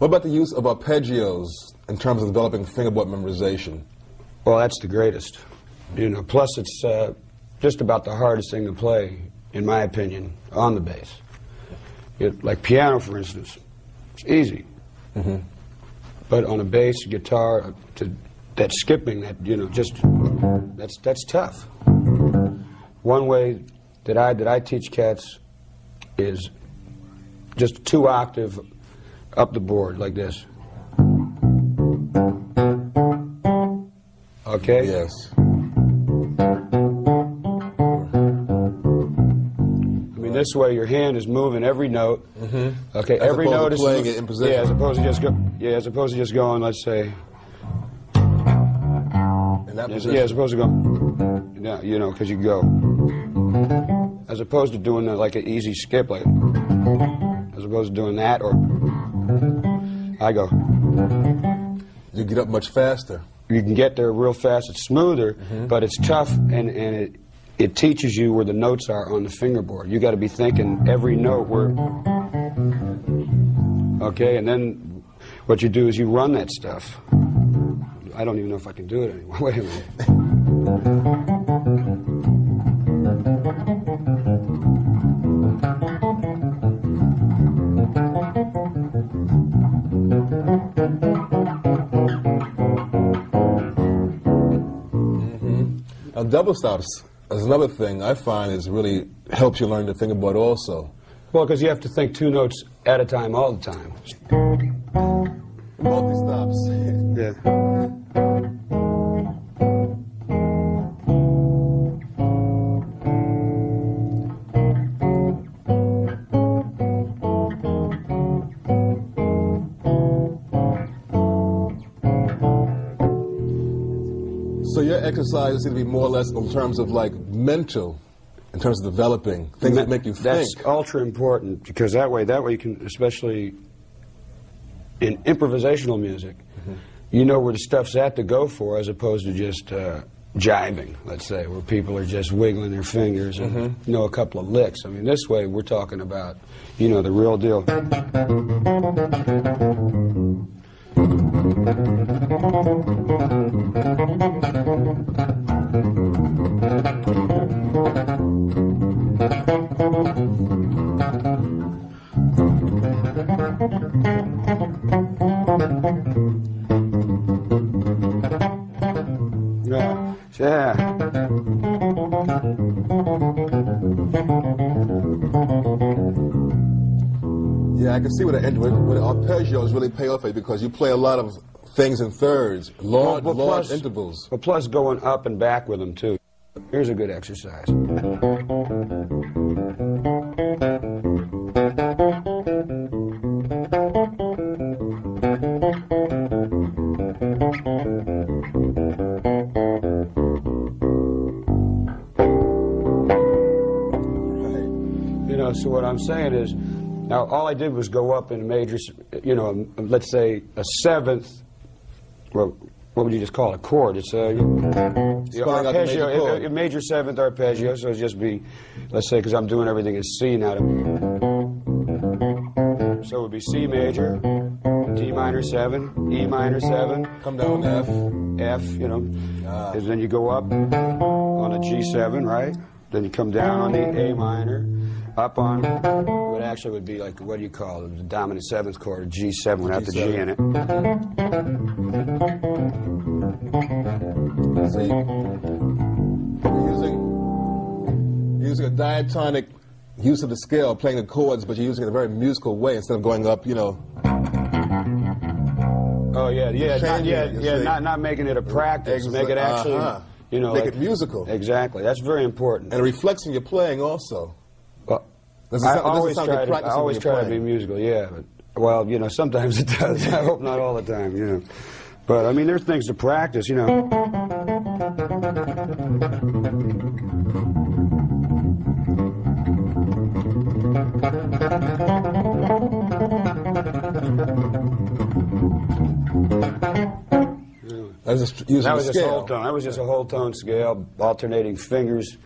What about the use of arpeggios in terms of developing fingerboard memorization? Well, that's the greatest. You know, plus it's just about the hardest thing to play, in my opinion, on the bass. Like piano, for instance, it's easy. Mm-hmm. But on a bass guitar, that skipping, that that's tough. One way that I teach cats is just 2-octave up the board like this. Okay? Yes. I mean, this way your hand is moving every note. Mm-hmm. Okay, as every note is playing it in position. Yeah, as opposed to just going, let's say. In that position. Yeah, as opposed to going. You know, because you go. As opposed to doing like an easy skip, like. As opposed to doing that, or I go. You get up much faster. You can get there real fast. It's smoother, but it's tough, and it teaches you where the notes are on the fingerboard. You got to be thinking every note where. Okay, and then what you do is you run that stuff. I don't even know if I can do it anymore. Wait a minute. Now, double stops is another thing I find is really helps you learn the fingerboard also. Well, because you have to think 2 notes at a time all the time. Multi-stops. Yeah. So your exercises seem to be more or less in terms of like mental, in terms of developing things that make you think. That's ultra important because that way you can, especially in improvisational music, you know where the stuff's at to go for, as opposed to just jiving, let's say, where people are just wiggling their fingers and know a couple of licks. I mean, this way we're talking about, you know, the real deal. Yeah. Yeah, I can see what the arpeggios really pay off at because you play a lot of things in thirds, large intervals. But plus going up and back with them too. Here's a good exercise. You know, so what I'm saying is, now all I did was go up in a major, you know, let's say a 7th what would you just call it? A chord. It's a arpeggio, a major seventh arpeggio. So it'd just be, let's say, because I'm doing everything in C now. So it would be C major, D minor 7, E minor 7. Come down F. F, you know. And then you go up on a G7, right? Then you come down on the A minor, up on what actually would be like, what do you call it? The dominant seventh chord, a G7 without the G in it. So you're using a diatonic use of the scale, playing the chords, but you're using it in a very musical way instead of going up, you know. Oh yeah, not making it a practice, make it actually, you know, make it musical. Exactly, that's very important. And it reflects in your playing also. Well, I always try to be musical, yeah. But, well, you know, sometimes it does. I hope not all the time, you know. But I mean, there's things to practice, you know. That was just a whole tone scale, alternating fingers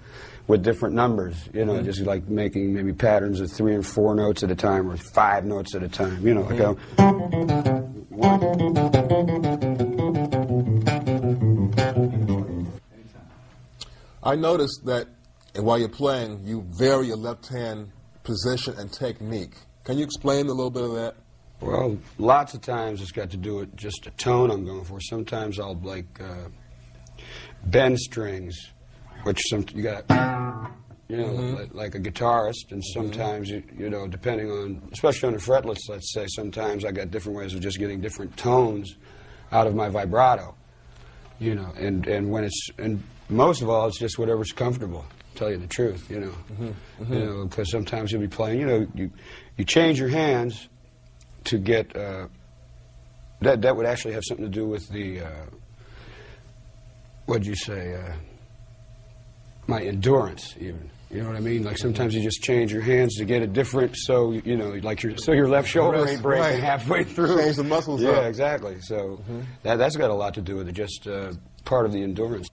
with different numbers, you know, just like making maybe patterns of 3 and 4 notes at a time or 5 notes at a time, you know, like a one. I noticed that while you're playing, you vary your left hand position and technique. Can you explain a little bit of that? Well, lots of times it's got to do with just a tone I'm going for. Sometimes I'll like bend strings, which you got, you know, like a guitarist, and sometimes you know, depending on, especially on the fretlets, let's say, sometimes I got different ways of just getting different tones out of my vibrato, you know, and when it's, and most of all, it's just whatever's comfortable. Tell you the truth, you know, you know, because sometimes you'll be playing, you know, you change your hands to get that would actually have something to do with the what'd you say, my endurance, even, you know what I mean? Like sometimes you just change your hands to get it different, so you know, like your left shoulder ain't breaking halfway through. Change the muscles. Yeah, exactly. So that's got a lot to do with it. Just part of the endurance.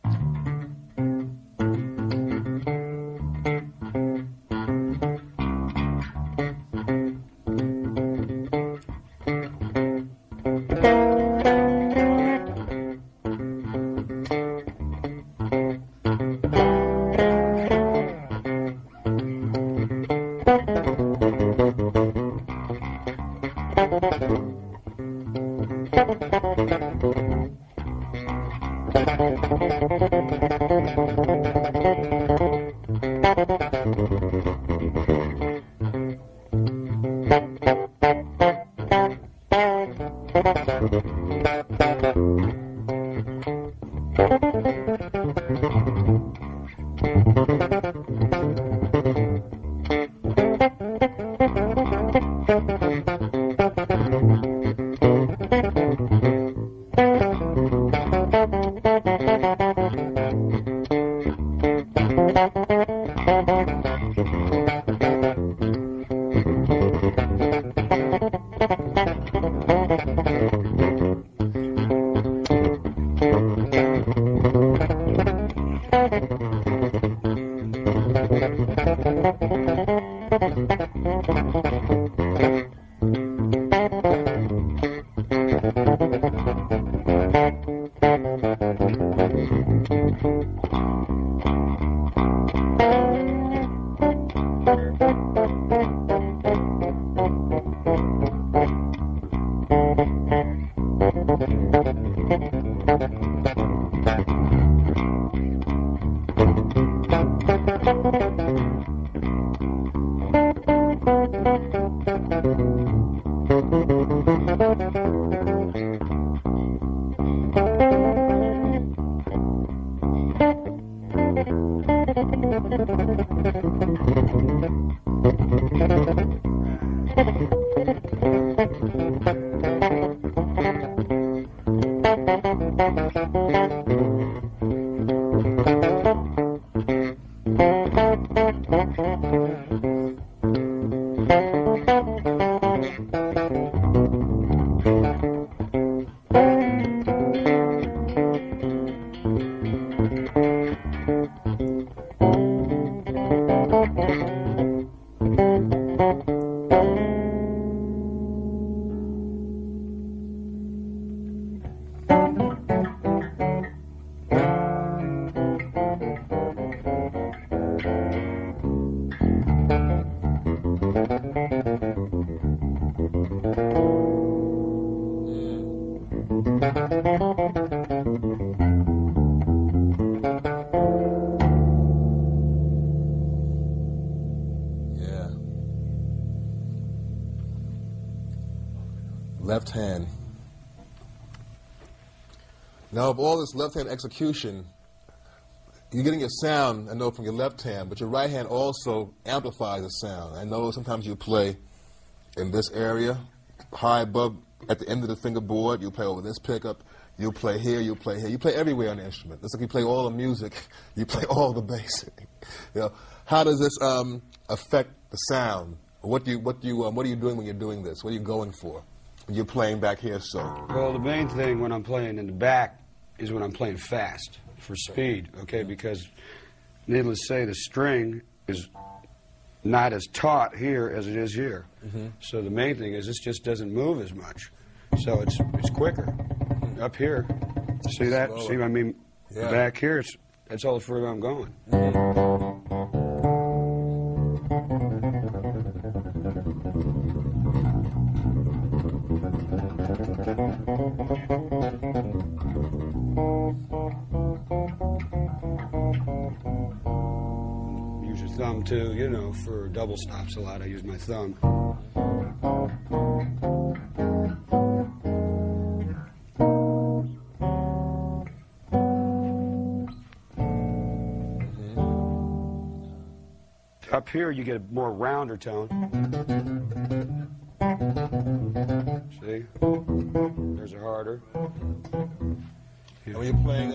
left hand. Now, of all this left hand execution, you're getting your sound, I know, from your left hand, but your right hand also amplifies the sound. I know sometimes you play in this area, high above, at the end of the fingerboard. You play over this pickup. You play here. You play here. You play everywhere on the instrument. It's like you play all the music. You play all the bass. You know, how does this affect the sound? What are you doing when you're doing this? What are you going for when you're playing back here? So, well, the main thing when I'm playing in the back is when I'm playing fast for speed. Okay, because needless to say, the string is not as taut here as it is here. So the main thing is this just doesn't move as much. So it's quicker. Up here, see that? Slower. See what I mean? Yeah. Back here, that's all the further I'm going. Use your thumb too, you know, for double stops a lot. I use my thumb. Up here, you get a more rounder tone. See? There's a harder. and when you're playing,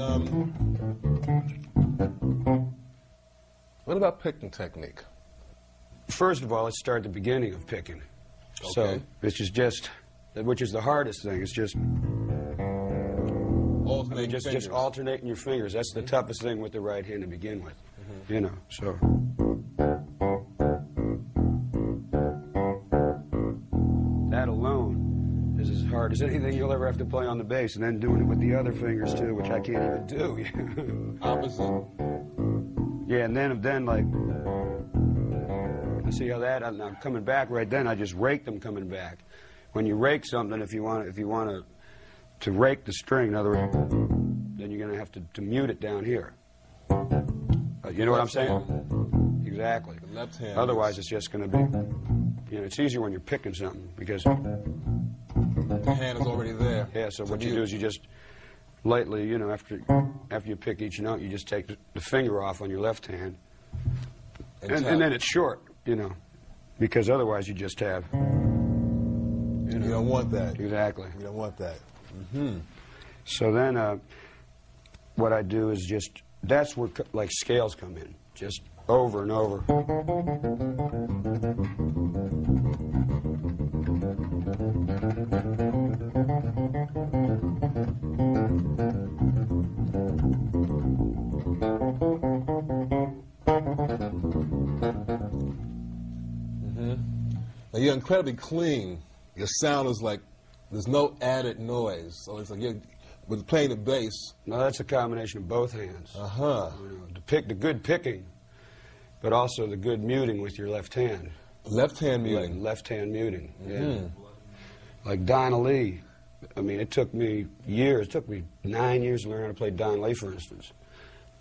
what about picking technique? First of all, let's start at the beginning of picking. Okay. So, which is the hardest thing. It's just just alternating your fingers. That's the toughest thing with the right hand to begin with. You know, so. That alone is as hard as anything you'll ever have to play on the bass, and then doing it with the other fingers too, which I can't even do. Opposite. Yeah, and then like, I see how that, I'm coming back right then, I just rake them coming back. When you rake something, if you want to rake the string, in other words, then you're going to have to mute it down here. You know what I'm saying? Exactly. The left hand. Otherwise, it's just going to be, you know, it's easier when you're picking something because the hand is already there. Yeah, so what you do is you just lightly, you know, after you pick each note, you just take the finger off on your left hand, and then it's short, you know, because otherwise you just have. You don't want that. Exactly. You don't want that. So then, what I do is just, that's where like scales come in, just over and over. Now you're incredibly clean. Your sound is like, there's no added noise. So it's like you're, with playing the bass. Now that's a combination of both hands. You know, the good picking, but also the good muting with your left hand. Left hand muting. Left hand muting. Yeah. Like Donna Lee. I mean, it took me years. It took me 9 years to learn how to play Donna Lee, for instance.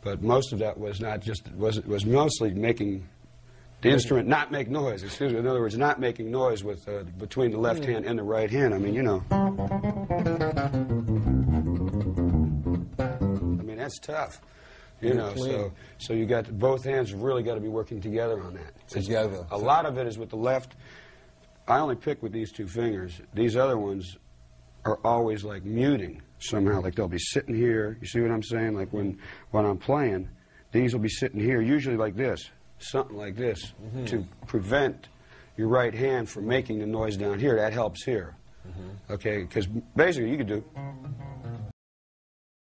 But most of that was not just, it was mostly making the instrument not make noise. Excuse me. In other words, not making noise with between the left hand and the right hand. I mean, you know. I mean, that's tough. You know, so you got both hands really got to be working together on that. Together. A lot of it is with the left. I only pick with these two fingers. These other ones are always like muting somehow. Like they'll be sitting here. You see what I'm saying? Like when I'm playing, these will be sitting here, usually like this, something like this, to prevent your right hand from making the noise down here. That helps here. Okay, because basically you could do.